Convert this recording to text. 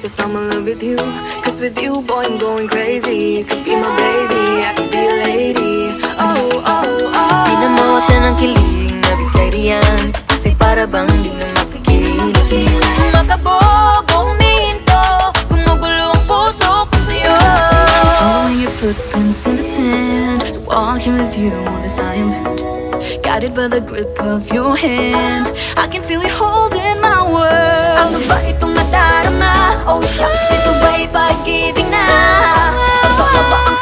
curious if I'm in love with you. Cause with you, boy, I'm going crazy. You could be my baby, I could be a lady. Oh, oh, oh. Di na mawata ng kilig na bigay riyan, kasi para bang di na mapigil. Kumakabog o humihinto, gumugulo ang puso ko sa'yo. Following your footprints in the sand, walking with you on this island, guided by the grip of your hand. I can feel you holding my world. Ano ba itong nadarama? Oh shucks, ito ba'y pag-ibig na? Totoo ba ang